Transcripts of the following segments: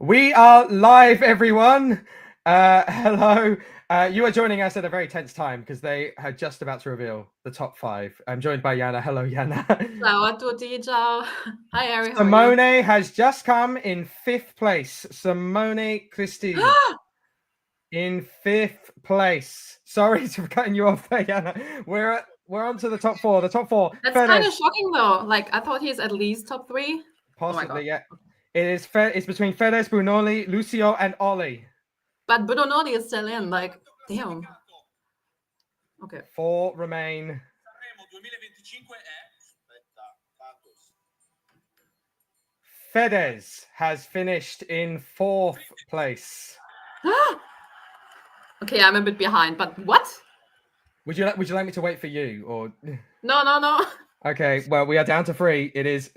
We are live, everyone. Hello. You are joining us at a very tense time because they are just about to reveal the top five. I'm joined by Yana. Hello, Yana. Ciao a tutti, ciao. Hi, Harry, how are you? Simone has just come in fifth place. Simone Christie in fifth place. Sorry to cutting you off there, Yana. We're on to the top four. The top four. That's kind of shocking, though. Like, I thought he's at least top three. Possibly, yeah. It's between Fedez, Brunoli, Lucio, and Ollie. But Brunoli is still in. Like, damn. Okay. Four remain. Fedez has finished in fourth place. Okay, I'm a bit behind, but what? Would you like me to wait for you or? No. Okay, well, we are down to three. It is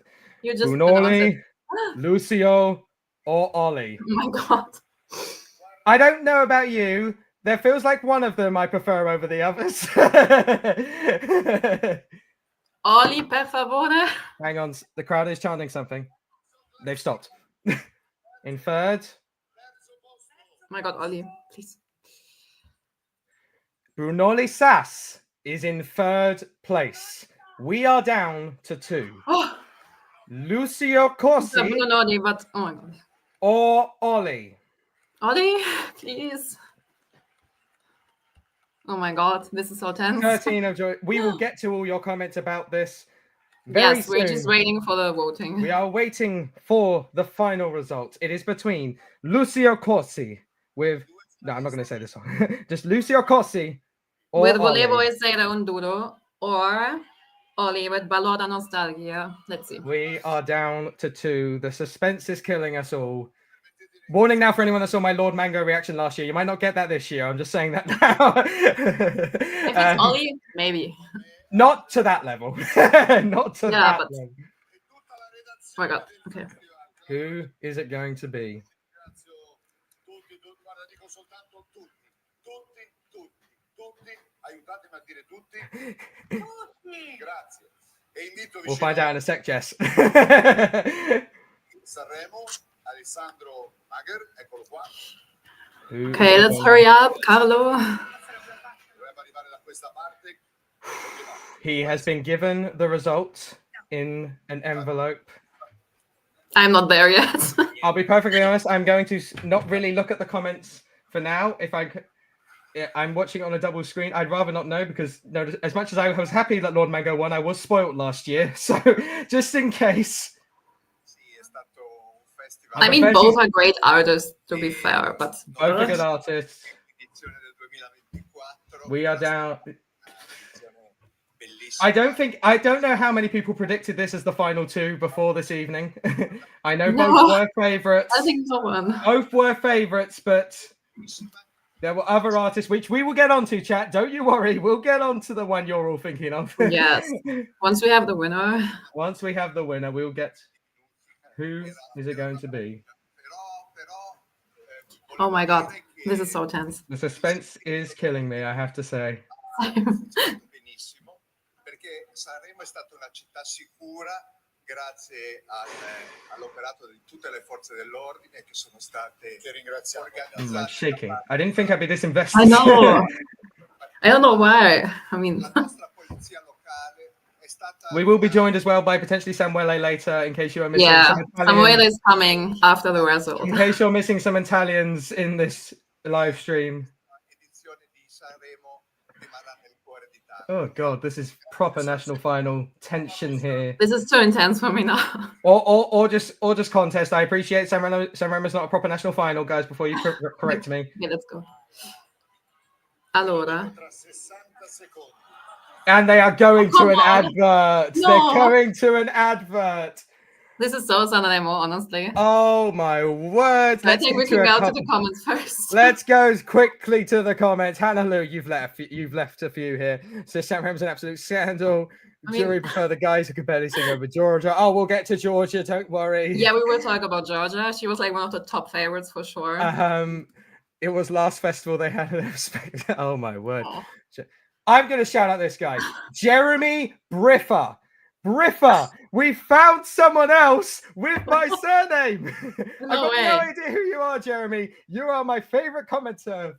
You just Brunoli, Lucio, or Ollie. Oh my god. I don't know about you. There feels like one of them I prefer over the others. Ollie, per favore. Hang on, the crowd is chanting something. They've stopped. In third. Oh my god, Ollie, please. Brunoli Sass is in third place. We are down to two. Oh. Lucio Corsi Brunoli, but oh my god. Or Ollie. Ollie, please. Oh my god, this is so tense. 13 of joy. We will get to all your comments about this very yes, soon. we're just waiting for the voting. We are waiting for the final result. It is between Lucio Corsi with... No, I'm not going to say this one. Just Lucio Corsi or with Ollie. Volevo essere un duro or Ollie with Balloda Nostalgia. Let's see. We are down to two. The suspense is killing us all. Warning now for anyone that saw my Lord Mango reaction last year. You might not get that this year. I'm just saying that now. If it's Ollie, maybe. Not to that level. Not to that but... level. Oh my god. Okay. Who is it going to be? We'll find out in a sec, Jess. Okay, let's hurry up, Carlo. He has been given the result in an envelope. I'm not there yet. I'll be perfectly honest. I'm going to not really look at the comments for now. I'm watching it on a double screen. I'd rather not know because as much as I was happy that Lord Mango won, I was spoiled last year. So just in case. I mean, both are great artists, to be fair, but both are good artists. We are down. I don't know how many people predicted this as the final two before this evening. I know both were favorites. I think no one. Both were favorites, but there were other artists, which we will get onto, chat. Don't you worry. We'll get on to the one you're all thinking of. Yes. Once we have the winner. Once we have the winner, we'll get... Who is it going to be? Oh my god. This is so tense. The suspense is killing me, I have to say. Grazie all'operato di tutte le forze dell'ordine che sono state organizzate. I'm shaking. I didn't think I'd be this invested. I know. I don't know why. I mean, we will be joined as well by potentially Samuele later, in case you are missing. Yeah, Samuele is coming after the result. In case you're missing some Italians in this live stream. Oh god, this is proper national final tension here. This is too intense for me now. Or just contest. I appreciate Sanremo's not a proper national final, guys. Before you correct me. Okay, let's go. Allora. And they are going to an advert. No. They're going to an advert. This is so Sanremo, honestly. Oh my word! I think we can go to the comments first. Let's go quickly to the comments. Hannah Lou, you've left a few here. So Sanremo's an absolute scandal. Jury prefer the guys who could barely sing over Georgia. Oh, we'll get to Georgia. Don't worry. Yeah, we will talk about Georgia. She was like one of the top favorites for sure. It was last festival they had a respect. Oh my word! Oh. I'm going to shout out this guy, Jeremy Briffa. We found someone else with my surname. I've No got no way. idea who you are, Jeremy. You are my favorite commenter.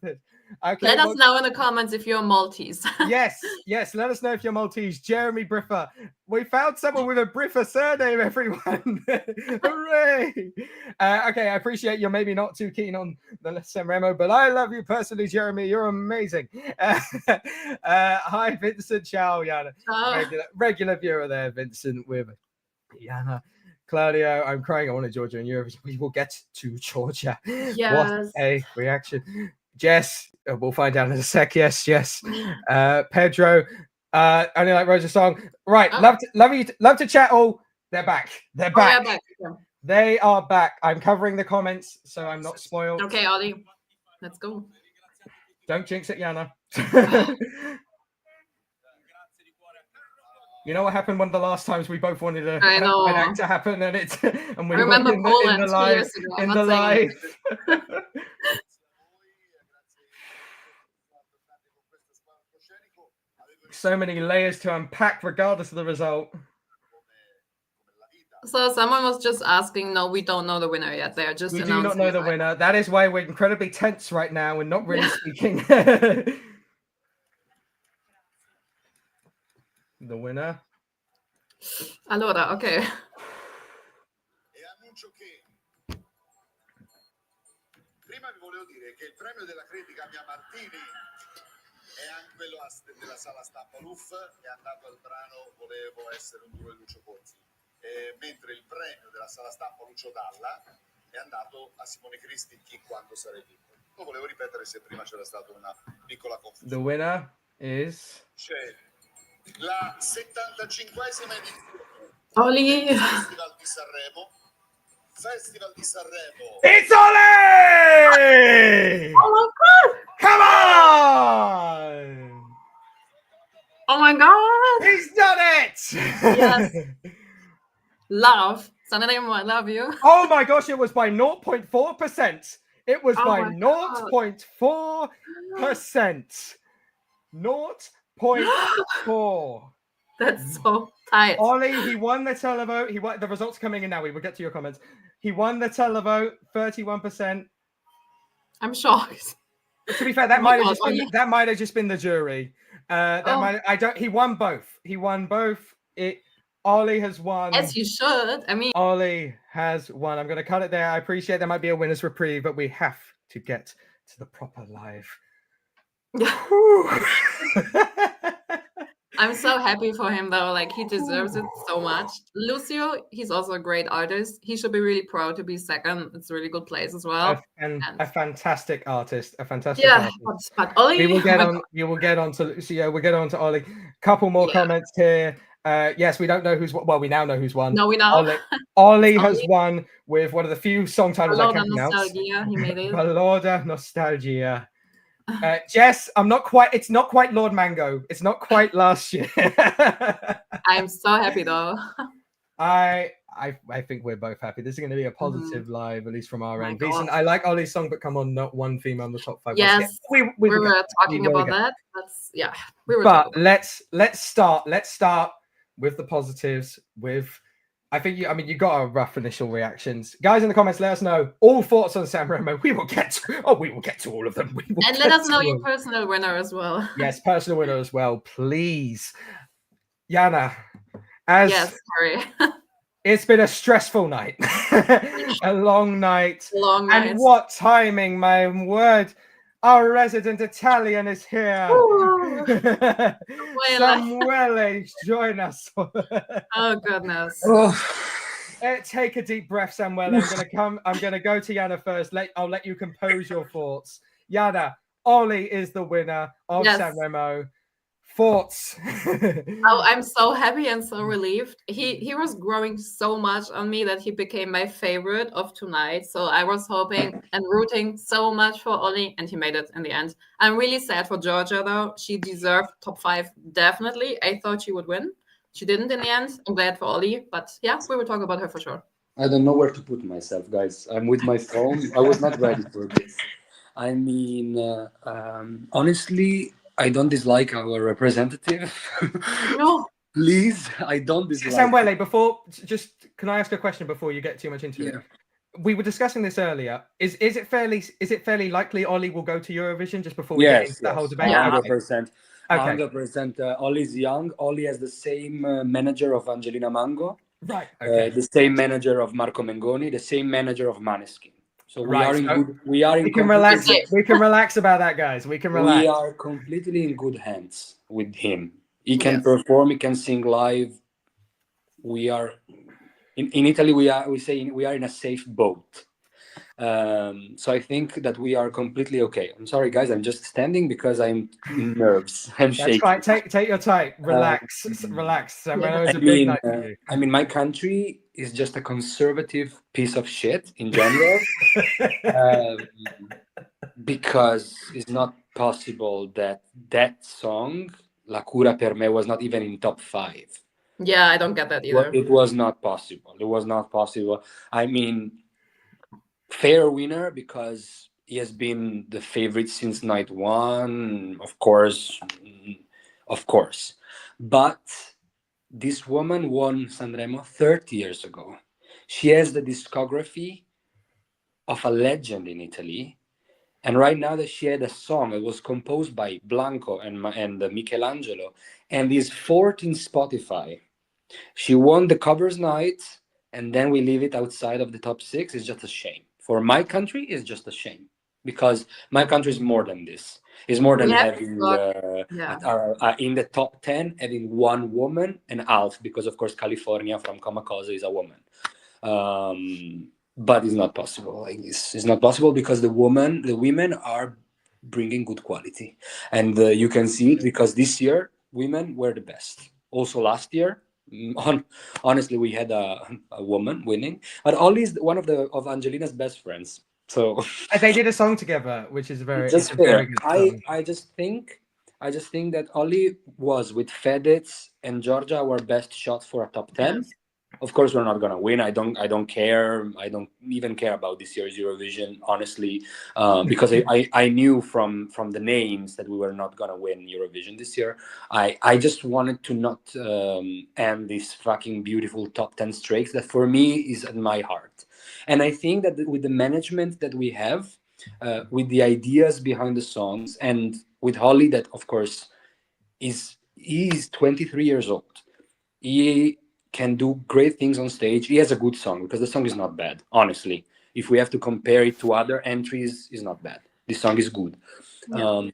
Okay, Let well, us know in the comments if you're Maltese. yes. Let us know if you're Maltese. Jeremy Briffa. We found someone with a Briffa surname, everyone. Hooray! Okay, I appreciate you're maybe not too keen on the Sanremo, but I love you personally, Jeremy. You're amazing. Hi, Vincent. Ciao, Yana. Regular viewer there, Vincent, with Yana. Claudio, I'm crying. I want to Georgia in Eurovision. We will get to Georgia. Yes. What a reaction. Jess, we'll find out in a sec. Yes. Pedro, only like Rosa's song. Right. Oh. Love to chat all. They're back. They're back. Oh, yeah, back. They are back. I'm covering the comments, so I'm not spoiled. Okay, Ollie. Let's go. Don't jinx it, Yana. You know what happened one of the last times we both wanted an act to happen, and we remember were Poland in the live. 2 years ago. In the live. So many layers to unpack, regardless of the result. So someone was just asking. No, we don't know the winner yet. They're just. We do not know the winner. That is why we're incredibly tense right now and not really speaking. The winner. Allora, ok. Prima vi volevo dire che il premio della critica Mia Martini è anche quello della sala stampa Luff, è andato al brano Volevo essere un duro di Lucio Corsi, mentre il premio della sala stampa Lucio Dalla è andato a Simone Cristi Chi quando sarei piccolo. Lo volevo ripetere se prima c'era stata una piccola confusione. The winner is... C'è la 75esima edizione Ollie. Festival di Sanremo. It's Ollie! Oh my god! Come on! Oh my god! He's done it! Yes. Love. Sanremo, I love you. Oh my gosh, it was by 0.4%. It was Oh by my 0.4%. 0.4. That's so tight. Ollie, he won the televote. The results are coming in now. We will get to your comments. He won the televote, 31%. I'm shocked. To be fair, that might have just been the jury. He won both. Ollie has won. As you should. I mean, Ollie has won. I'm going to cut it there. I appreciate there might be a winner's reprieve, but we have to get to the proper live. I'm so happy for him though. Like, he deserves it so much. Lucio, he's also a great artist. He should be really proud to be second. It's a really good place as well. A fantastic artist. Artist. But Ollie, we will get on to Lucio. We'll get on to Ollie. Couple more comments here. Yes, we don't know who's well. We now know who's won. No, we know. Ollie has won with one of the few song titles I can pronounce. He made it. Balada Nostalgia. Jess, it's not quite Lord Mango. It's not quite last year. I'm so happy though. I think we're both happy. This is going to be a positive live, at least from our end. Decent. I like Ollie's song, but come on, not one female in the top 5. Yes, we were talking about that. Let's start with the positives. You got our rough initial reactions, guys. In the comments, let us know all thoughts on Sanremo. We will get to all of them. And let us know your personal winner as well. Yes, personal winner as well, please. Yana, sorry. It's been a stressful night, a long night. And what timing, my word! Our resident Italian is here. Samuele, join us. Oh goodness. Take a deep breath, Samuele. I'm gonna go to Yana first. I'll let you compose your thoughts. Yana, Ollie is the winner of Sanremo. Thoughts? I'm so happy and so relieved. He was growing so much on me that he became my favorite of tonight. So I was hoping and rooting so much for Ollie, and he made it in the end. I'm really sad for Georgia though. She deserved top 5 definitely. I thought she would win. She didn't in the end. I'm glad for Ollie, but yeah, we will talk about her for sure. I don't know where to put myself, guys. I'm with my phone. I was not ready for this. I mean, honestly, I don't dislike our representative. No. Please, I don't dislike. Samuele, can I ask a question before you get too much into it? Yeah. We were discussing this earlier. Is it fairly likely Ollie will go to Eurovision just before we get into that whole debate? 100%. Okay. 100%. Ollie's young. Ollie has the same manager of Angelina Mango, Right. Okay. the same manager of Marco Mengoni, the same manager of Maneskin. So we Right, are in so good. We are in. We can completely- relax. We can relax about that, guys. We can relax. We are completely in good hands with him. He can Yes. perform. He can sing live. We are in Italy. We are in a safe boat. So I think that we are completely okay. I'm sorry, guys. I'm just standing because I'm in nerves. I'm That's shaking. fine. Take your time. Relax. Relax. Samuele, it's a big night for you. I mean, my country is just a conservative piece of shit in general, because it's not possible that song, La Cura per me, was not even in top 5. Yeah, I don't get that either. It was not possible. It was not possible. I mean, fair winner because he has been the favorite since night 1, of course. But this woman won Sanremo 30 years ago. She has the discography of a legend in Italy. And right now that she had a song, it was composed by Blanco and Michelangelo, and is 4th in Spotify. She won the covers night, and then we leave it outside of the top 6. It's just a shame. For my country, it's just a shame. Because my country is more than this. It's more than having in the top 10 having one woman and half, because of course California from Comacose is a woman. But it's not possible like this. It's not possible because the women are bringing good quality, and you can see it because this year women were the best. Also last year, honestly, we had a woman winning, but Ollie is one of Angelina's best friends. So they did a song together, which is very fair. good song. I just think that Ollie was with Fedez and Georgia our best shot for a top 10. Yes. Of course, we're not gonna win. I don't care. I don't even care about this year's Eurovision, honestly, because I knew from the names that we were not gonna win Eurovision this year. I just wanted to not end this fucking beautiful top 10 streaks that for me is at my heart. And I think that with the management that we have, with the ideas behind the songs, and with Holly, that of course he's 23 years old. He can do great things on stage. He has a good song because the song is not bad, honestly. If we have to compare it to other entries, it's not bad. This song is good. Yeah.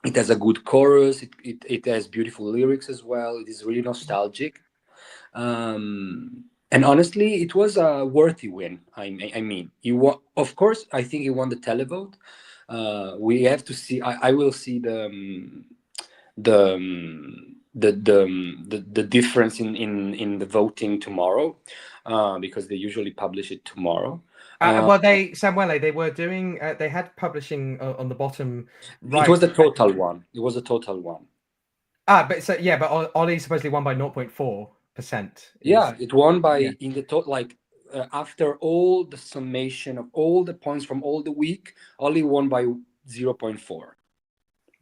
It has a good chorus. It has beautiful lyrics as well. It is really nostalgic. And honestly, it was a worthy win. I mean, of course, I think he won the televote. We have to see. I will see the difference in the voting tomorrow, because they usually publish it tomorrow. Samuele, they were doing. They had publishing on the bottom right. It was the total one. But Ollie supposedly won by 0.4%. Yeah, it won by in the total, like after all the summation of all the points from all the week, Ollie won by 0.4.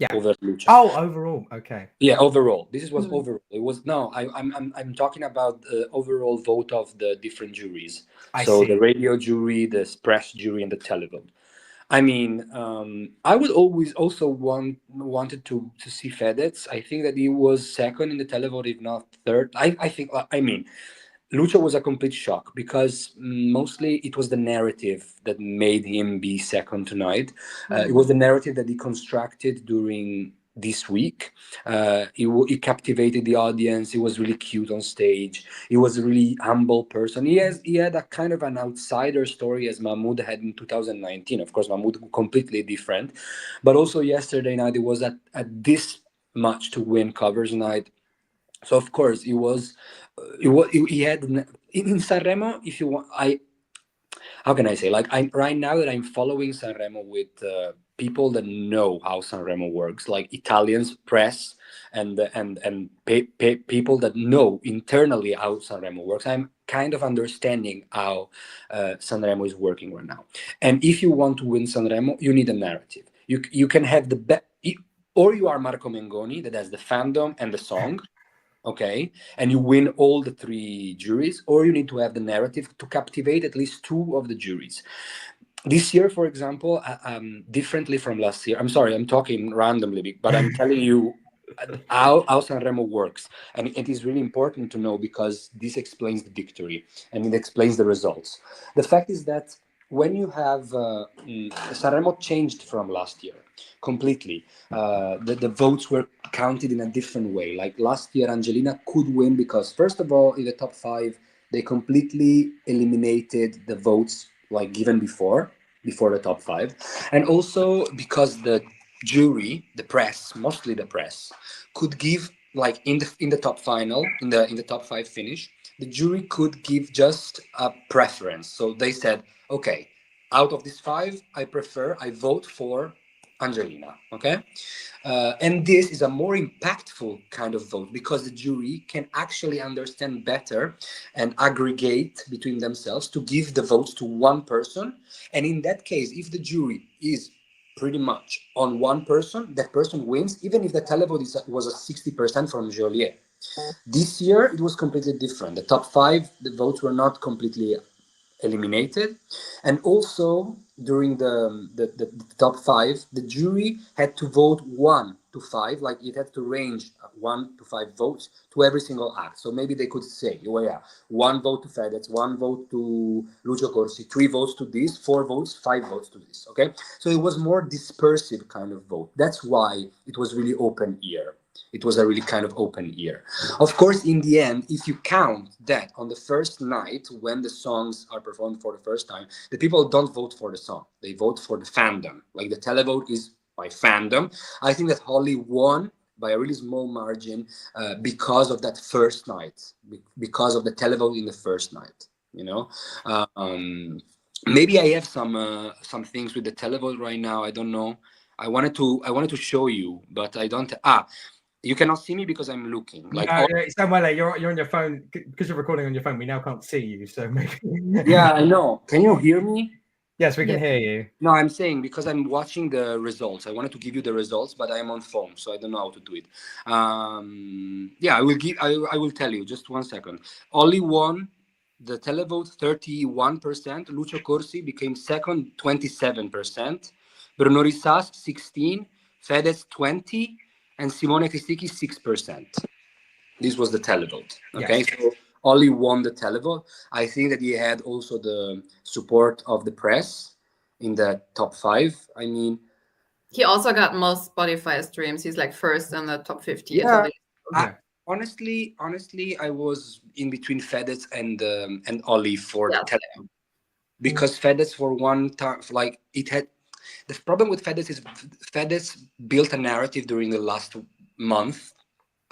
Yeah. Over Lucha. Oh, overall, okay. Yeah, overall. This was overall. It was I'm talking about the overall vote of the different juries. I see. The radio jury, the press jury, and the televote. I mean, I would always also wanted to see Fedez. I think that he was second in the televote, if not third. I mean, Lucha was a complete shock because mostly it was the narrative that made him be second tonight. It was the narrative that he constructed during this week. He captivated the audience. He was really cute on stage. He was a really humble person. He had a kind of an outsider story as Mahmoud had in 2019. Of course, Mahmoud completely different. But also yesterday night, it was at this much to win covers night. So of course he had in Sanremo. If you want, how can I say? Like right now that I'm following Sanremo with people that know how Sanremo works, like Italians, press, and people that know internally how Sanremo works. I'm kind of understanding how Sanremo is working right now. And if you want to win Sanremo, you need a narrative. You can have the best, or you are Marco Mengoni that has the fandom and the song, okay, and you win all the three juries, or you need to have the narrative to captivate at least two of the juries. This year, for example, differently from last year, I'm sorry, I'm talking randomly, but I'm telling you how Sanremo works. And it is really important to know because this explains the victory and it explains the results. The fact is that when you have Sanremo changed from last year completely, the votes were counted in a different way. Like last year, Angelina could win because, first of all, in the top five, they completely eliminated the votes like given before the top five, and also because the jury, the press, mostly the press, could give like in the top final, in the top five finish, the jury could give just a preference. So they said, okay, out of these five, I vote for Angelina. Okay, and this is a more impactful kind of vote because the jury can actually understand better and aggregate between themselves to give the votes to one person. And in that case, if the jury is pretty much on one person, that person wins, even if the televote was a 60% from Joliet. This year, it was completely different. The top five, the votes were not completely eliminated, and also during the top five, the jury had to vote 1 to 5, like it had to range 1 to 5 votes to every single act. So maybe they could say, oh yeah, 1 vote to Fedez, 1 vote to Lucio Corsi, 3 votes to this, 4 votes, 5 votes to this. Okay, so it was more dispersive kind of vote. That's why it was really open ear. It was a really kind of open ear. Of course, in the end, if you count that on the first night when the songs are performed for the first time, the people don't vote for the song. They vote for the fandom. Like the televote is by fandom. I think that Ollie won by a really small margin because of that first night, because of the televote in the first night. You know, maybe I have some things with the televote right now. I don't know. I wanted to show you, but I don't. You cannot see me because I'm looking. Like no, Samuele, you're on your phone because you're recording on your phone. We now can't see you, so maybe. yeah, I know. Can you hear me? Yes, we can Yeah. hear you. No, I'm saying because I'm watching the results. I wanted to give you the results, but I'm on phone, so I don't know how to do it. Yeah, I will tell you. Just 1 second. Ollie won the televote 31%. Lucio Corsi became second, 27%. Bruno Rissas 16%. Fedez 20%, and Simone Cristicchi 6%. This was the televote. Okay, Yes. so Ollie won the televote. I think that he had also the support of the press in the top five. I mean, He also got most Spotify streams. He's like first in the top 50 yeah. Italy. Honestly, I was in between Fedez and Ollie for the televote because Fedez for one time, like it had. The problem with Fedez is Fedez built a narrative during the last month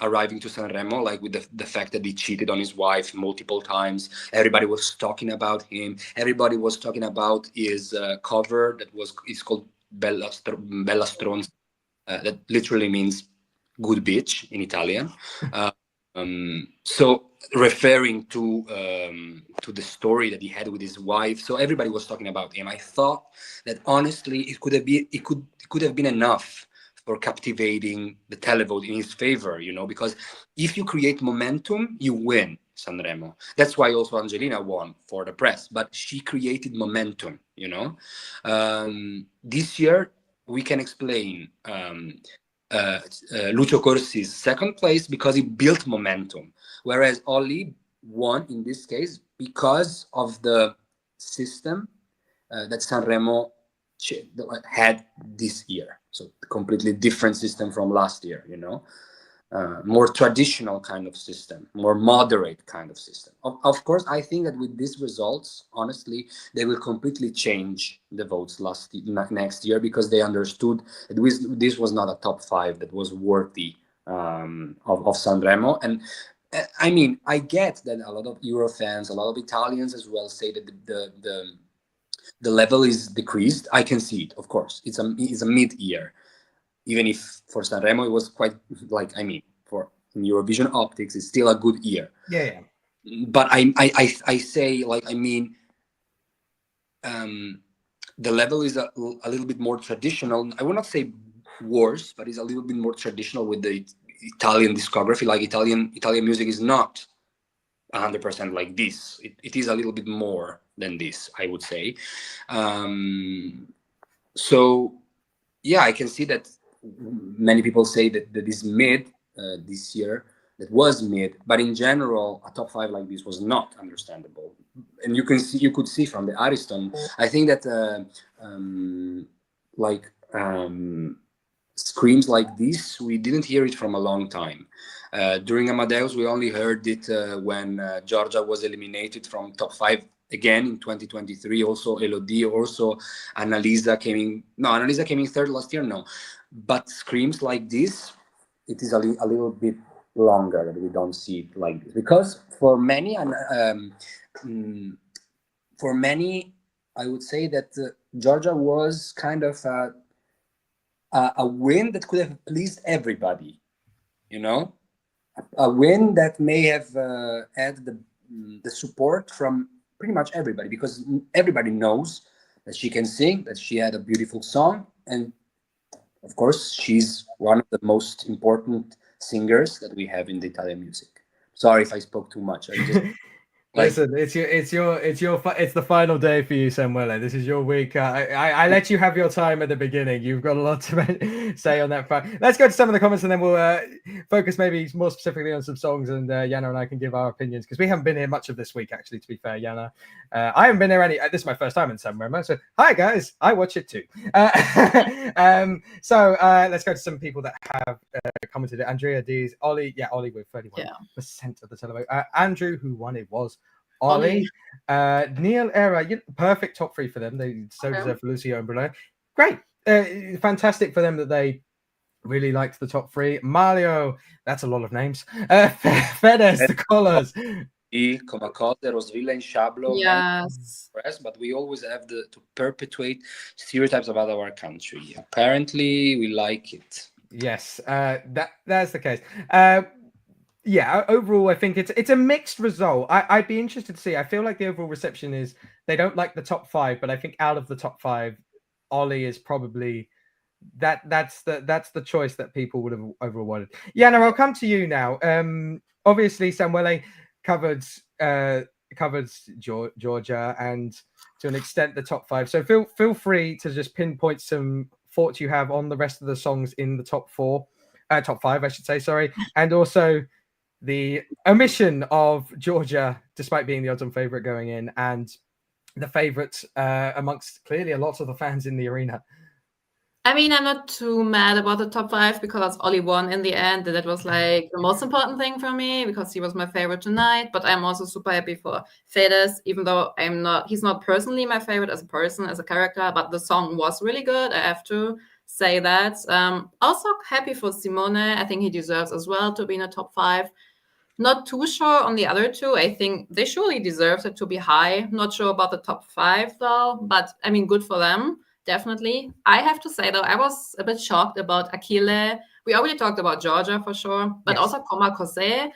arriving to Sanremo, like with the fact that he cheated on his wife multiple times. Everybody was talking about him. Everybody was talking about his cover it's called Bella Stronza, that literally means good bitch in Italian. So referring to the story that he had with his wife, so everybody was talking about him. I thought that honestly, it could have been enough for captivating the televote in his favor, because if you create momentum, you win Sanremo. That's why also Angelina won for the press, but she created momentum, This year, we can explain Lucio Corsi's second place because he built momentum, whereas Ollie won in this case because of the system that Sanremo had this year. So completely different system from last year, more traditional kind of system, more moderate kind of system. Of course, I think that with these results, honestly, they will completely change the votes next year because they understood that this was not a top five that was worthy of Sanremo. And I mean, I get that a lot of Euro fans, a lot of Italians as well, say that the level is decreased. I can see it, of course. It's a mid-year. Even if for Sanremo it was quite for in Eurovision optics, it's still a good year. Yeah. But I say the level is a little bit more traditional. I will not say worse, but it's a little bit more traditional with the Italian discography. Like Italian music is not 100% like this. It is a little bit more than this, I would say. So yeah, I can see that many people say that is mid this year. That was mid, but in general, a top 5 like this was not understandable. And you could see from the Ariston. I think that screams like this, we didn't hear it from a long time. During Amadeus, we only heard it when Georgia was eliminated from top 5 again in 2023. Also Elodie, also Annalisa came in third last year. No, but screams like this, it is a little bit longer that we don't see it like this, because for many, I would say that Georgia was kind of a win that could have pleased everybody, a win that may have had the support from pretty much everybody, because everybody knows that she can sing, that she had a beautiful song, and of course she's one of the most important singers that we have in the Italian music. Sorry if I spoke too much. Listen, it's the final day for you, Samuele. This is your week. I let you have your time at the beginning. You've got a lot to say on that front. Let's go to some of the comments, and then we'll focus maybe more specifically on some songs, and Yana and I can give our opinions, because we haven't been here much of this week, actually, to be fair, Yana. I haven't been here this is my first time in Sanremo, so hi guys, I watch it too. So let's go to some people that have commented. Andrea D's, Ollie, Ollie with 31% of the televote. Andrew, who won it, was Ollie. Neil Era, perfect top 3 for them. They so deserve for Lucio and Bruno. Great, fantastic for them that they really liked the top 3. Mario, that's a lot of names. Fedez, the Collars. Come Cose, Rosvilla, and Shablo. Yes. But we always have to perpetuate stereotypes about our country. Apparently, we like it. Yes, that's the case. Overall, I think it's a mixed result. I'd be interested to see. I feel like the overall reception is they don't like the top 5, but I think out of the top 5, Ollie is probably that's the choice that people would have overall wanted. Yeah, no, I'll come to you now. Obviously, Samuele covered Georgia and to an extent the top 5. So feel free to just pinpoint some thoughts you have on the rest of the songs in the top 5, I should say. Sorry, and also the omission of Georgia, despite being the odds-on favorite going in, and the favorite amongst clearly a lot of the fans in the arena. I mean, I'm not too mad about the top 5 because Ollie won in the end. And that was like the most important thing for me because he was my favorite tonight. But I'm also super happy for Fedez, even though he's not personally my favorite as a person, as a character, but the song was really good. I have to say that. Also happy for Simone. I think he deserves as well to be in the top 5. Not too sure on the other 2. I think they surely deserve it to be high. Not sure about the top 5 though, but I mean, good for them. Definitely. I have to say, though, I was a bit shocked about Achille. We already talked about Georgia for sure, but also Come Cose. I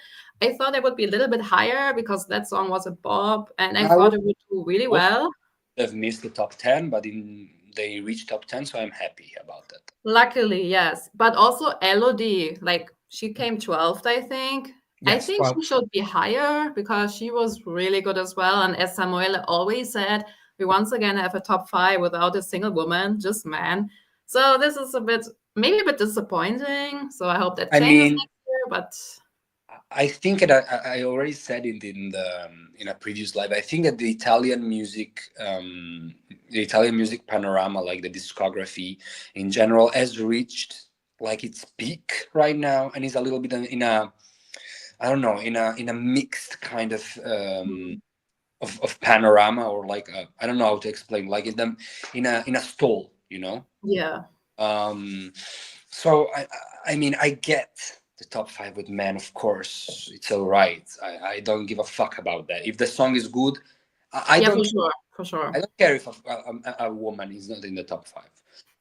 thought it would be a little bit higher because that song was a bop, and I thought it would do really well. They've missed the top 10, but they reached top 10, so I'm happy about that. Luckily, yes. But also Elodie, she came 12th, I think. Yes, I think she should be higher because she was really good as well. And as Samuele always said, we once again have a top 5 without a single woman, just men. So this is maybe a bit disappointing. So I hope that changes next year. But I think that I already said it in a previous live. I think that the Italian music panorama, like the discography in general, has reached its peak right now, and is a little bit in a mixed kind of panorama, or I don't know how to explain, in a stall, Yeah. So I mean, I get the top 5 with men, of course, it's all right. I don't give a fuck about that. If the song is good, for sure. I don't care if a woman is not in the top 5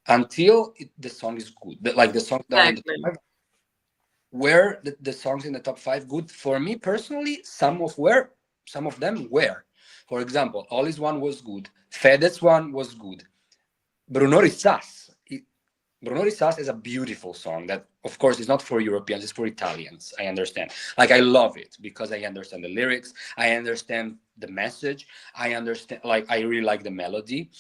until the song is good. The songs that are in the top 5. Were the songs in the top 5 good? For me personally, some of them were. For example, Ollie's one was good. Fedez one was good. Bruno Rissas, Bruno Risas is a beautiful song that, of course, is not for Europeans, it's for Italians. I understand. Like, I love it because I understand the lyrics, I understand the message, I understand, like, I really like the melody.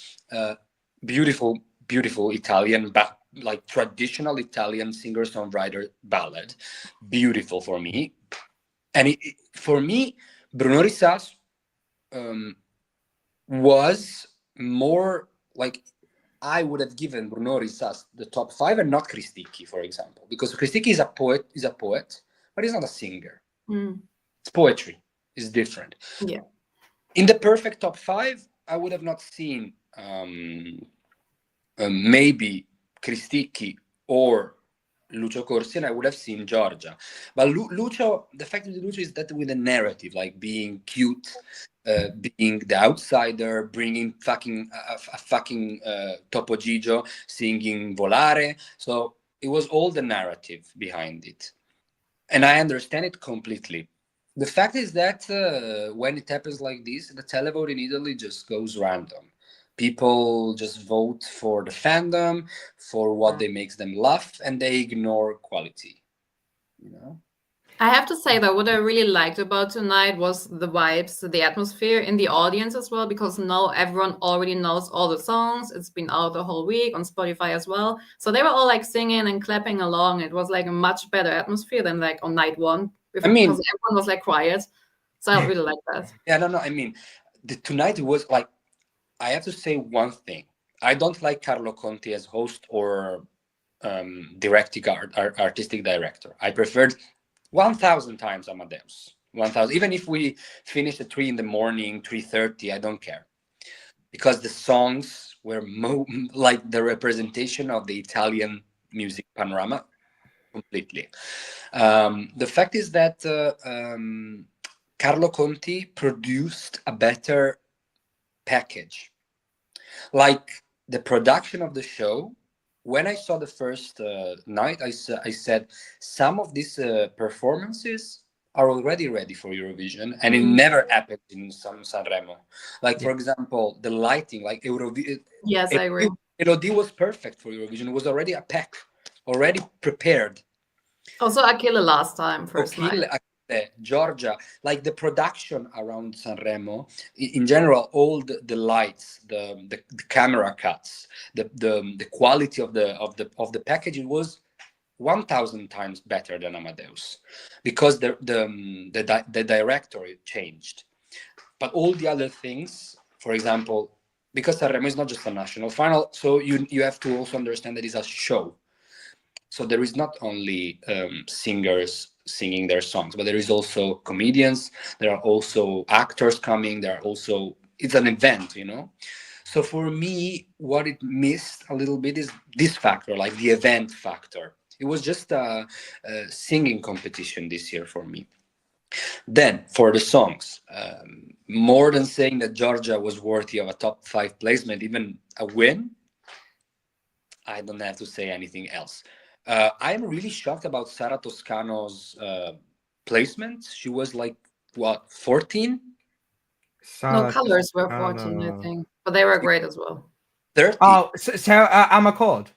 Beautiful, beautiful Italian, but like traditional Italian singer-songwriter ballad. Beautiful for me. And for me, Bruno Risas was more like, I would have given Bruno Risas the top 5 and not Cristicchi, for example, because Cristicchi is a poet, but he's not a singer. It's poetry. It's different. Yeah. In the perfect top 5, I would have not seen maybe Cristicchi or Lucio Corsi, and I would have seen Giorgia. But Lucio, the fact with Lucio is that with a narrative, like being cute, being the outsider, bringing a fucking Topo Gigio, singing Volare. So it was all the narrative behind it. And I understand it completely. The fact is that when it happens like this, the televote in Italy just goes random. People just vote for the fandom, for what they makes them laugh, and they ignore quality. You know? I have to say that what I really liked about tonight was the vibes, the atmosphere in the audience as well, because now everyone already knows all the songs. It's been out the whole week on Spotify as well. So they were all like singing and clapping along. It was like a much better atmosphere than like on night one, because everyone was like quiet. So I really like that. Yeah, no, I mean, tonight it was like, I have to say one thing. I don't like Carlo Conti as host or artistic director. I preferred 1,000 times Amadeus. 1,000. Even if we finish at 3 in the morning, 3:30, I don't care, because the songs were like the representation of the Italian music panorama completely. The fact is that Carlo Conti produced a better package. Like the production of the show, when I saw the first night, I said some of these performances are already ready for Eurovision, and it never happened in some Sanremo. Like, for example, the lighting, like Eurovision. Yes, I agree. Elodie was perfect for Eurovision. It was already a pack, already prepared. Also, Achille last time, first night. Giorgia, like the production around Sanremo in general, all the lights, the camera cuts, the quality of the package, it was 1,000 times better than Amadeus, because the director changed. But all the other things, for example, because Sanremo is not just a national final, so you have to also understand that it's a show. So there is not only singers singing their songs, but there is also comedians. There are also actors coming. It's an event, you know. So for me, what it missed a little bit is this factor, like the event factor. It was just a singing competition this year for me. Then for the songs, more than saying that Giorgia was worthy of a top 5 placement, even a win, I don't have to say anything else. I'm really shocked about Sara Toscano's placement. She was like, what, 14? No, colors were 14, I think. But they were great as well. 30. Oh, so Amarcord.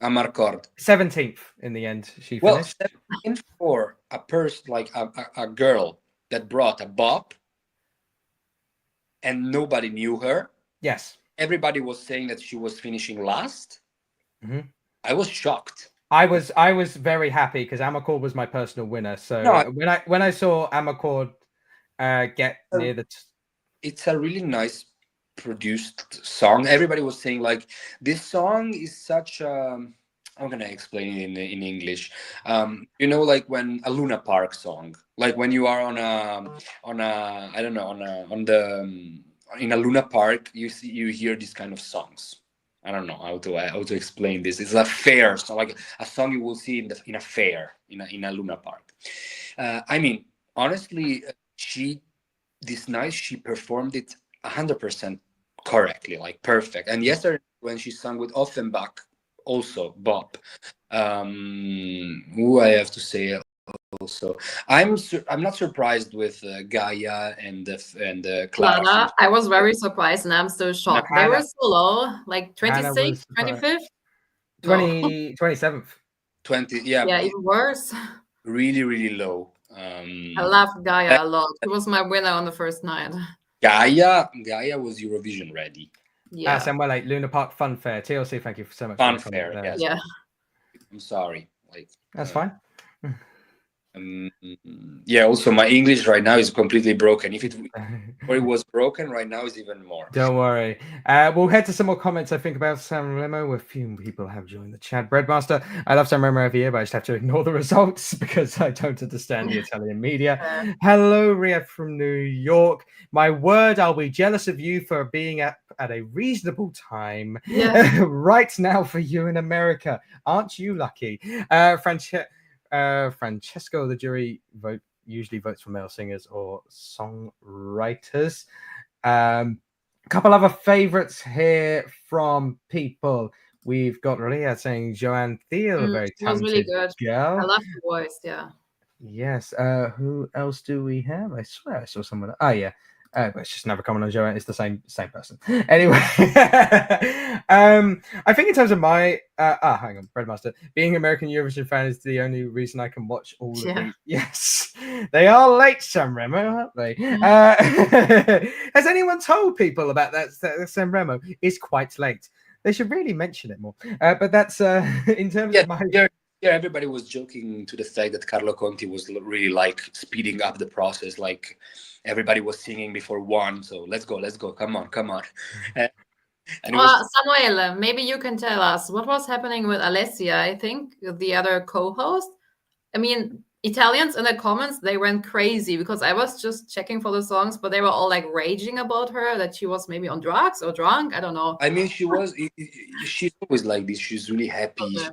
17th in the end, she finished. 17th for a person, like a girl that brought a bop and nobody knew her. Yes. Everybody was saying that she was finishing last. I was shocked. I was very happy because Amarcord was my personal winner. So when I saw Amarcord get near the it's a really nice produced song. Everybody was saying like, this song is such a, I'm gonna explain it in English. You know, like when a Luna Park song, like when you are in a Luna Park, you hear these kind of songs. I don't know how to explain this. It's a fair song, like a song you will see in a fair, in a Luna Park. I mean, honestly, this night she performed it 100% correctly, like perfect. And yesterday when she sang with Offenbach, also bop. Who I have to say also, I'm not surprised with Gaia and Clara. I was very surprised, and I'm still shocked. They were so low, like 26th, 25th. 20, 27th. 20. Yeah, Yeah, even worse. really, really low. I loved Gaia a lot. She was my winner on the first night. Gaia was Eurovision ready. Yeah. Samuel 8, Luna Park Fun Fair. TLC, thank you so much Fun for the comment fair, there. yes. Yeah. I'm sorry. That's fine. Yeah, also my English right now is completely broken. If it was broken, right now is even more. Don't worry. We'll head to some more comments, I think, about Sanremo. A few people have joined the chat. Breadmaster, I love Sanremo every year, but I just have to ignore the results because I don't understand the Italian media. Hello, Riyadh from New York. My word, I'll be jealous of you for being at a reasonable time right now for you in America. Aren't you lucky? Francesco, the jury usually votes for male singers or songwriters. A couple other favorites here from people. We've got Ria saying Joanne Thiel, a very She was talented really good. girl. I love her voice, yeah. Yes. Who else do we have? I swear I saw someone. Oh yeah. But it's just another comment on Joanne. It's the same person. Anyway, I think in terms of my hang on, Breadmaster, being American Eurovision fan is the only reason I can watch all of these. Yes, they are late, Sanremo, aren't they? Has anyone told people about that Sanremo is quite late? They should really mention it more. But that's in terms of my. Yeah, everybody was joking to the fact that Carlo Conti was really like speeding up the process. Like everybody was singing before one, so let's go, come on. Samuel, maybe you can tell us what was happening with Alessia. I think the other co-host. I mean, Italians in the comments, they went crazy because I was just checking for the songs, but they were all like raging about her that she was maybe on drugs or drunk. I don't know. I mean, she's always like this. She's really happy. Okay.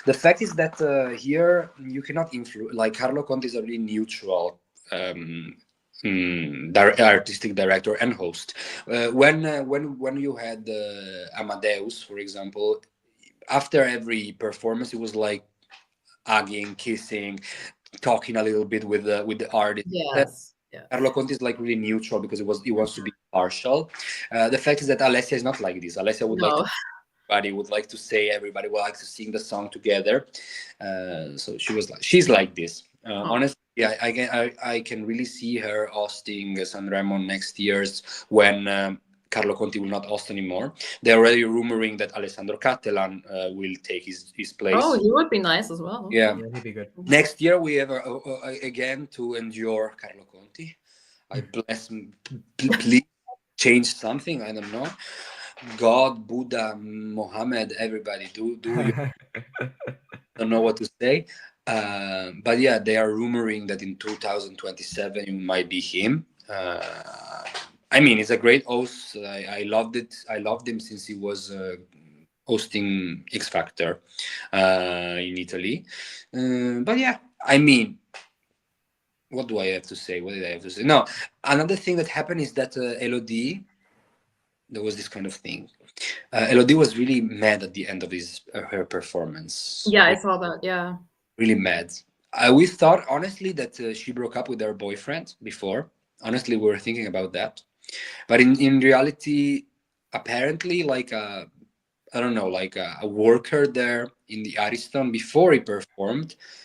The fact is that here you cannot influence. Like Carlo Conti is a really neutral artistic director and host. When you had Amadeus, for example, after every performance, it was like hugging, kissing, talking a little bit with the artist. Yes. Carlo Conti is like really neutral because he wants to be partial. The fact is that Alessia is not like this. Alessia would like to. Everybody would like to say, everybody would like to sing the song together. So she's like this. Honestly, I can really see her hosting Sanremo next year's when Carlo Conti will not host anymore. They're already rumoring that Alessandro Cattelan will take his place. Oh, he would be nice as well. Yeah, he'd be good. Next year we have again to endure Carlo Conti. I bless him. Please change something. I don't know. God, Buddha, Mohammed, everybody do you don't know what to say. But yeah, they are rumoring that in 2027 it might be him. I mean, he's a great host. I loved it. I loved him since he was hosting X Factor in Italy. But yeah, I mean, what do I have to say? What did I have to say? No, another thing that happened is that Elodie, there was this kind of thing. Elodie was really mad at the end of her performance. Yeah, I saw that. Yeah, really mad. We thought honestly that she broke up with her boyfriend before. Honestly, we were thinking about that, but in reality, apparently, like I don't know, like a worker there in the Ariston before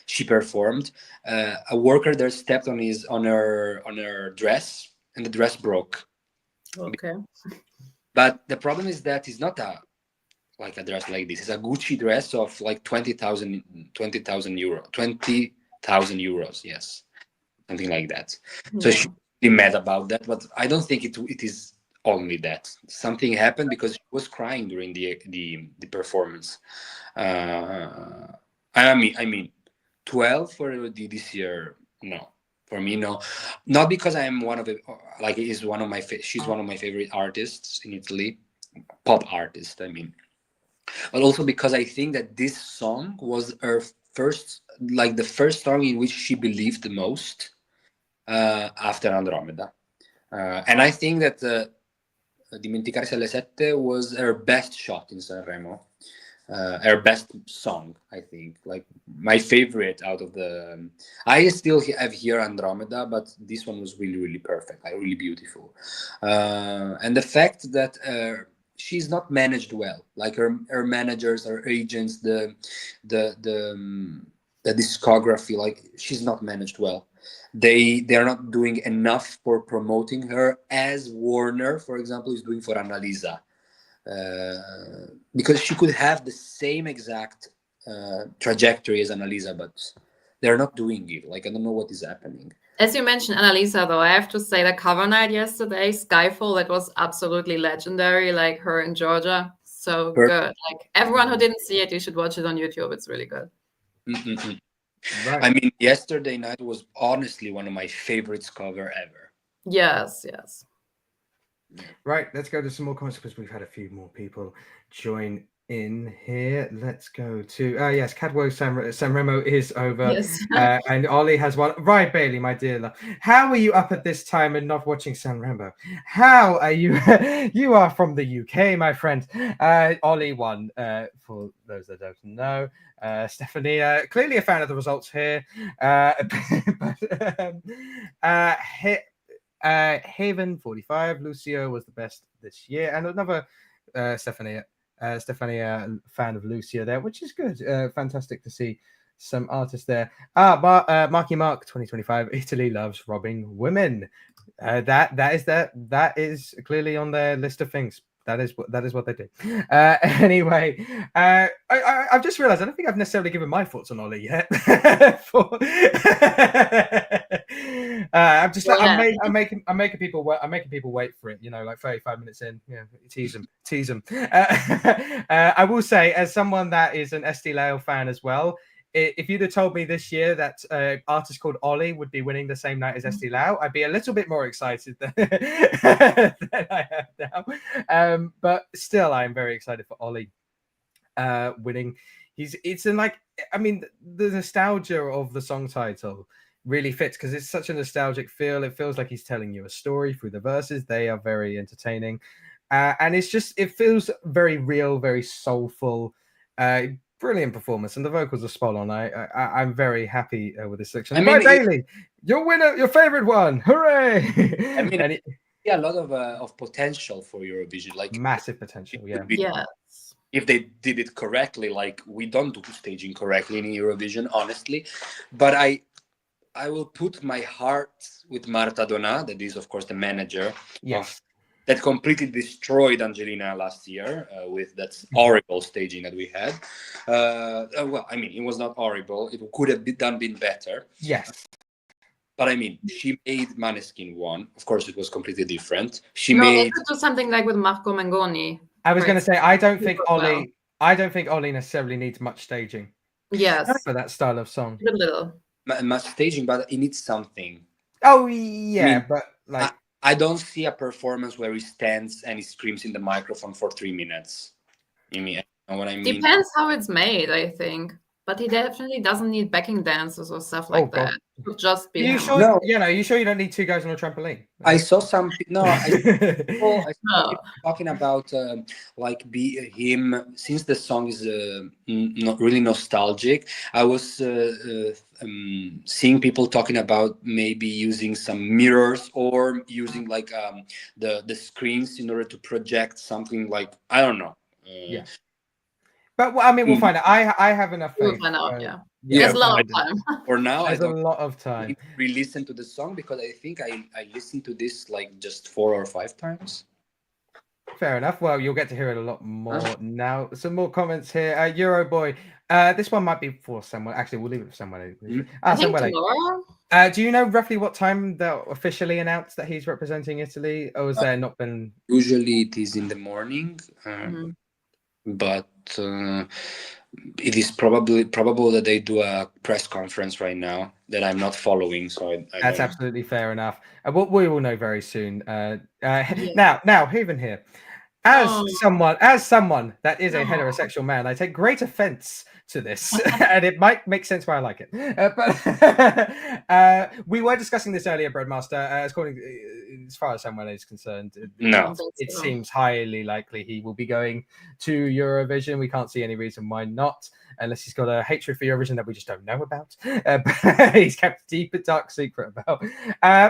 she performed. A worker there stepped on her dress, and the dress broke. Okay. But the problem is that it's not a dress like this. It's a Gucci dress of like 20,000 euros. Yes, something like that. Yeah. So she's really mad about that. But I don't think it is only that. Something happened because she was crying during the performance. I mean, 12 for this year. No. For me, no, not because I am one of the she's one of my favorite artists in Italy, pop artist. I mean, but also because I think that this song was her the first song in which she believed the most after Andromeda, and I think that Dimenticarsi alle Sette was her best shot in Sanremo. Her best song, I think, like my favorite out of the. I still have here Andromeda, but this one was really, really perfect, like really beautiful. And the fact that she's not managed well. Like her managers, her agents, the discography, like she's not managed well. They're not doing enough for promoting her as Warner, for example, is doing for Annalisa. Because she could have the same exact trajectory as Annalisa, but they're not doing it. Like, I don't know what is happening. As you mentioned, Annalisa, though, I have to say the cover night yesterday, Skyfall, that was absolutely legendary. Like her in Georgia, so good. Like everyone who didn't see it, you should watch it on YouTube. It's really good. Right. I mean, yesterday night was honestly one of my favorites cover ever. Yes. Right, let's go to some more comments because we've had a few more people join in here. Let's go to yes, Cadwo Sanremo is over. Yes. And Ollie has one. Right, Bailey, my dear love. How are you up at this time and not watching Sanremo? How are you? You are from the UK, my friend. Ollie won. For those that don't know, Stephanie, clearly a fan of the results here. Haven 45, Lucio was the best this year, and another Stephanie fan of Lucio there, which is good. Fantastic to see some artists there. Marky Mark 2025, Italy loves robbing women. That is clearly on their list of things. That is what they do. Anyway, I've just realized I don't think I've necessarily given my thoughts on Ollie yet. I'm just I'm making people wait for it. You know, like 35 minutes in. Yeah, tease them. I will say, as someone that is an Estee Lauder fan as well, if you'd have told me this year that an artist called Ollie would be winning the same night as Estee Lauder, I'd be a little bit more excited than I am now. But still, I'm very excited for Ollie winning. The nostalgia of the song title really fits because it's such a nostalgic feel. It feels like he's telling you a story through the verses. They are very entertaining. And it feels very real, very soulful. Brilliant performance, and the vocals are spot on. I'm very happy with this section. Bailey, your winner, your favorite one, hooray! I mean, a lot of potential for Eurovision, like massive potential. Yeah. If they did it correctly, like we don't do staging correctly in Eurovision, honestly. But I will put my heart with Marta Donà, that is, of course, the manager. Yes. That completely destroyed Angelina last year with that horrible staging that we had. Well, I mean, it was not horrible. It could have been better. Yes. But I mean, she made Maneskin one. Of course, it was completely different. They could do something like with Marco Mengoni. I was going to say, I don't think Ollie necessarily needs much staging. Yes. For that style of song. A little. Much staging, but it needs something. Oh yeah, I mean, but like. I don't see a performance where he stands and he screams in the microphone for 3 minutes. You know what I mean? Depends how it's made, I think. But he definitely doesn't need backing dancers or stuff like that. It would just be. You sure? No. You sure you don't need 2 guys on a trampoline? I saw some. No, I saw people talking about him, since the song is not really nostalgic. I was seeing people talking about maybe using some mirrors or using like the screens in order to project something, like, I don't know. Yeah. But I mean, we'll find out. I have enough faith. We'll find out, yeah. There's a lot of time. For now, there's a lot of time. Re-listen to the song because I think I listened to this like just 4 or 5 times. Fair enough. Well, you'll get to hear it a lot more now. Some more comments here. Euro Boy. This one might be for someone. Actually, we'll leave it for someone. I think tomorrow. Do you know roughly what time they'll officially announce that he's representing Italy, or has there not been? Usually, it is in the morning. But it is probable that they do a press conference right now that I'm not following. So that's absolutely fair enough. We will know very soon. Now, Haven here. As someone that is a heterosexual man, I take great offense to this, and it might make sense why I like it. But we were discussing this earlier, Breadmaster. As far as Samuel is concerned, it seems highly likely he will be going to Eurovision. We can't see any reason why not, unless he's got a hatred for Eurovision that we just don't know about. He's kept deep and dark secret about.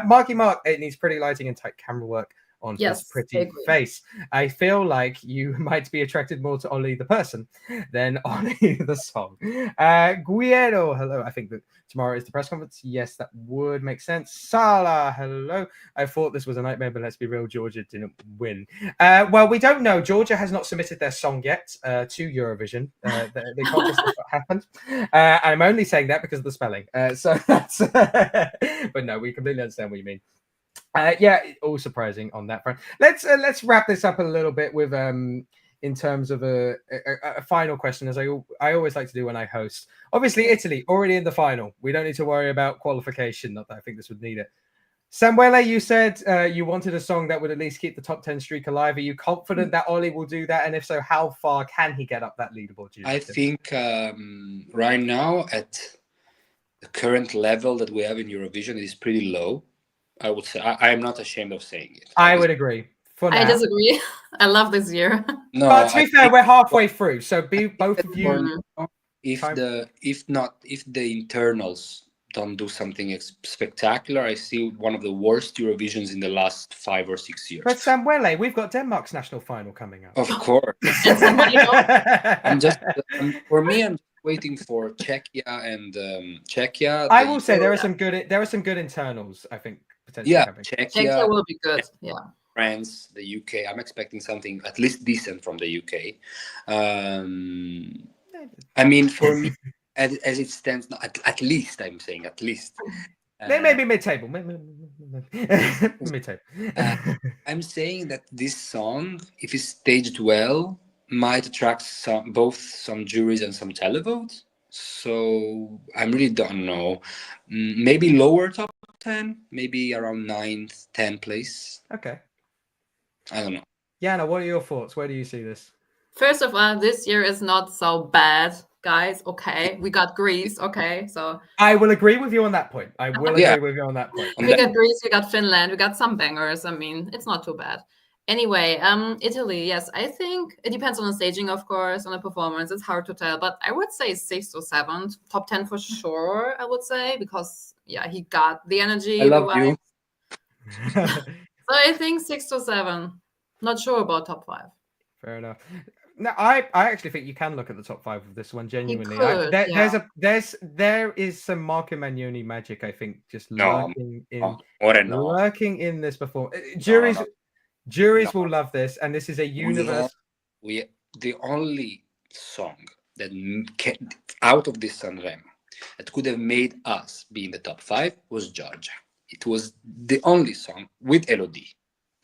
Marky Mark, it needs pretty lighting and tight camera work. on his Yes, I pretty agree. face. I feel like you might be attracted more to Ollie the person than Ollie the song. Guido, hello. I think that tomorrow is the press conference. Yes, that would make sense. Sala, hello. I thought this was a nightmare, but let's be real, Georgia didn't win. Well, we don't know. Georgia has not submitted their song yet to Eurovision. They can't just say what happened. I'm only saying that because of the spelling. So that's, but no, we completely understand what you mean. Yeah, all surprising on that front. Let's wrap this up a little bit with in terms of a final question, as I always like to do when I host. Obviously, Italy already in the final. We don't need to worry about qualification. Not that I think this would need it. Samuele, you said you wanted a song that would at least keep the top 10 streak alive. Are you confident that Ollie will do that? And if so, how far can he get up that leaderboard? I think right now at the current level that we have in Eurovision, it is pretty low. I would say I am not ashamed of saying it. I would agree. For now. I disagree. I love this year. No, but to be fair, we're halfway through, so both of you. If the internals don't do something spectacular, I see one of the worst Eurovisions in the last 5 or 6 years. But Samuele, we've got Denmark's national final coming up. Of course. For me, I'm waiting for Czechia and Czechia. I will say there are some good internals. I think potentially. Yeah, coming. Czechia will be good. Yeah. France, the UK. I'm expecting something at least decent from the UK. I mean, for me, as it stands, at least I'm saying at least. Maybe mid-table. Mid-table. I'm saying that this song, if it's staged well, might attract both some juries and some televotes. So I really don't know. Maybe lower top 10, maybe around 9th, 10th place. Okay. I don't know. Yana, what are your thoughts? Where do you see this? First of all, this year is not so bad, guys. Okay, we got Greece. Okay, so I will agree with you on that point. I will agree with you on that point. We got Greece, we got Finland, we got some bangers. I mean, it's not too bad. Anyway, Italy, yes, I think it depends on the staging, of course, on the performance. It's hard to tell, but I would say 6th or 7th, top 10 for sure. I would say because he got the energy. I love you. So I think 6 to 7. Not sure about top 5. Fair enough. No, I actually think you can look at the top 5 of this one genuinely. There is some Marco Magnoni magic, I think, just lurking in this performance. Juries will love this, and this is a universe. The only song that out of this Sanremo that could have made us be in the top 5 was Georgia. It was the only song with Elodie.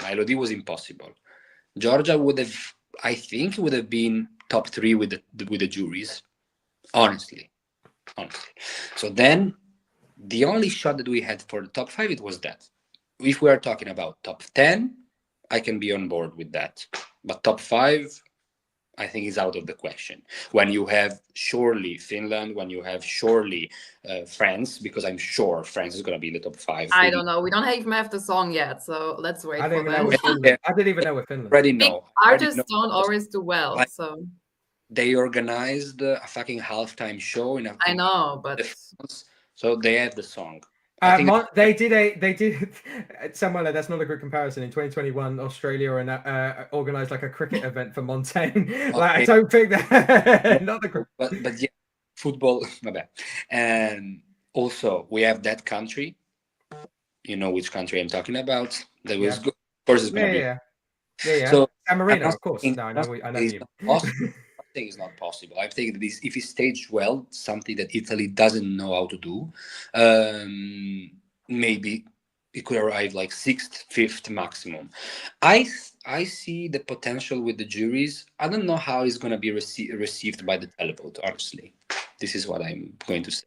Elodie was impossible. Georgia would have, I think, would have been top 3 with the juries. Honestly. So then, the only shot that we had for the top 5, it was that. If we are talking about top 10, I can be on board with that. But top 5, I think is out of the question. When you have surely Finland, when you have surely France, because I'm sure France is going to be in the top 5. I don't know. We don't even have the song yet, so let's wait for that. I didn't even know with Finland. Already know. Artists don't always do well, so. They organized a fucking halftime show in I know, but so they have the song. They did somewhere that's not a good comparison. In 2021, Australia and organized like a cricket event for Montaigne. Like, I don't think that not the but yeah, football, my bad. And also we have that country. You know which country I'm talking about. That was good. Of course, it's gonna be. Yeah. So San Marino, of course. No, I know you. I think it's not possible. I think that if it's staged well, something that Italy doesn't know how to do, maybe it could arrive like 6th, 5th maximum. I see the potential with the juries. I don't know how it's going to be received by the televote, honestly. This is what I'm going to say.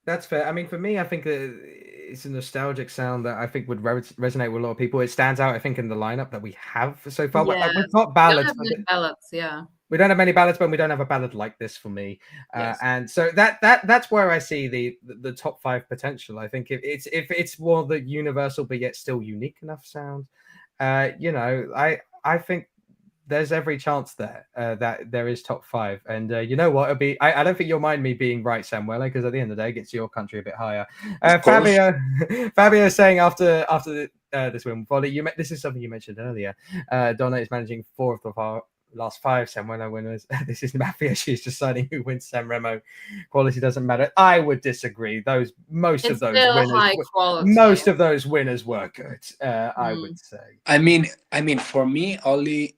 That's fair. I mean, for me, I think it's a nostalgic sound that I think would resonate with a lot of people. It stands out, I think, in the lineup that we have so far. Yeah. We've got ballads. We don't have many ballads, but we don't have a ballad like this for me. Yes. And so that's where I see the top 5 potential. I think if it's more the universal but yet still unique enough sound, I think there's every chance there that there is top 5. And you know what? It'll be. I don't think you'll mind me being right, Samuel, because at the end of the day, it gets your country a bit higher. Fabio saying after this win, Ollie, this is something you mentioned earlier. Donna is managing 4 of our last 5 Sanremo winners. This is Mafia. She's deciding who wins Sanremo. Quality doesn't matter. I would disagree. Most of those winners were good. I would say. I mean, for me, Ollie.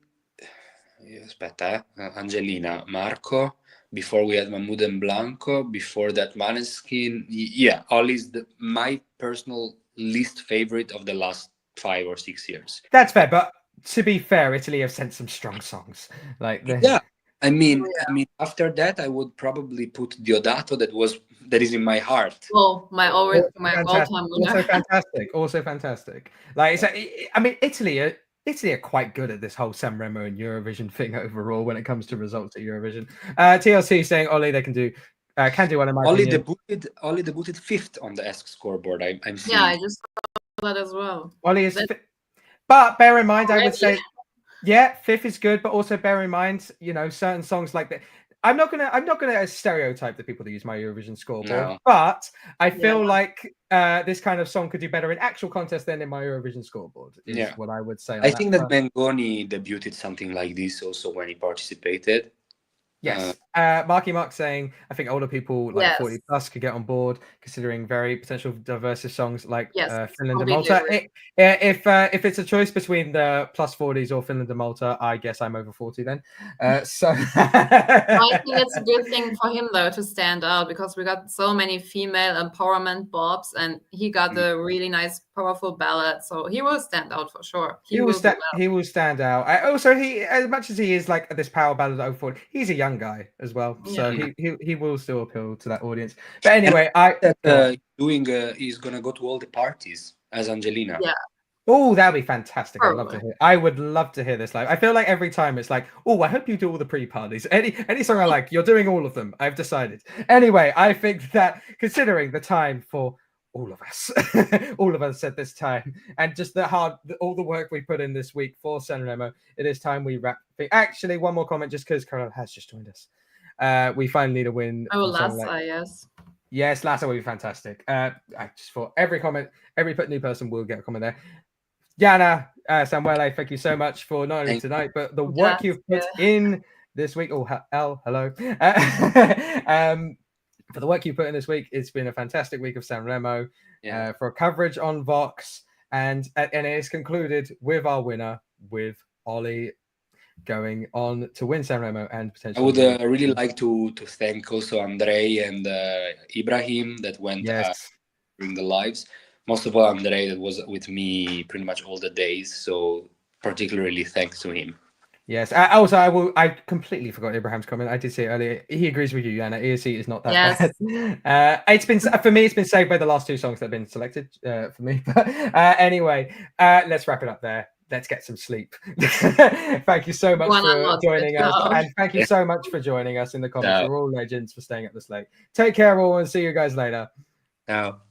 Aspetta, Angelina, Marco. Before we had Mahmoud and Blanco. Before that, Maneskin. Yeah, Ollie's my personal least favorite of the last 5 or 6 years. That's fair, but to be fair, Italy have sent some strong songs. Yeah. I mean, after that, I would probably put Diodato. That is in my heart. Oh, my all-time winner. Also fantastic. Italy are quite good at this whole Sanremo and Eurovision thing overall when it comes to results at Eurovision. TLC saying Ollie they can do one in my opinion. Ollie debuted 5th on the ESC scoreboard. I'm seeing. Yeah, I just got that as well. Ollie is but bear in mind, I would say, 5th is good, but also bear in mind, certain songs like that. I'm not gonna stereotype the people that use my Eurovision scoreboard, but I feel like this kind of song could do better in actual contest than in my Eurovision scoreboard. Is what I would say. I think that Mengoni debuted something like this also when he participated. Yes. Marky Mark saying, I think older people 40 plus could get on board, considering very potential diversive songs like Finland and Malta. If it's a choice between the plus 40s or Finland and Malta, I guess I'm over 40 then. So I think it's a good thing for him though to stand out, because we got so many female empowerment bobs, and he got a really nice, powerful ballad. So he will stand out for sure. He will stand out. He as much as he is like this power ballad over 40, he's a young guy as well, so he will still appeal to that audience. But anyway, he's gonna go to all the parties as Angelina. Oh, that'd be fantastic. I would love to hear this live. I feel like every time it's like, oh, I hope you do all the pre-parties. Any song I like, you're doing all of them. I've decided. Anyway, I think that considering the time for all of us at this time, and just all the work we put in this week for Sanremo, it is time we wrap. Actually, one more comment, just because Carol has just joined us. We finally need a win. Oh, Lassa, yes. Yes, Lassa will be fantastic. I just thought every new person will get a comment there. Yana, Samuele, thank you so much for not only tonight, but the work you've put in this week. Oh, hello. For the work you put in this week, it's been a fantastic week of Sanremo. For coverage on Vox, and it is concluded with our winner, with Ollie going on to win Sanremo and potentially. I would really like to thank also Andrei and Ibrahim that went during the lives. Most of all, Andrei that was with me pretty much all the days. So particularly thanks to him. Yes. I completely forgot Ibrahim's comment. I did see it earlier. He agrees with you, Yana. ESC is not that bad. It's been saved by the last 2 songs that have been selected for me. But anyway, let's wrap it up there. Let's get some sleep. Thank you so much for joining us. And thank you so much for joining us in the comments. You're all legends for staying up this late. Take care, all, and see you guys later. Ciao.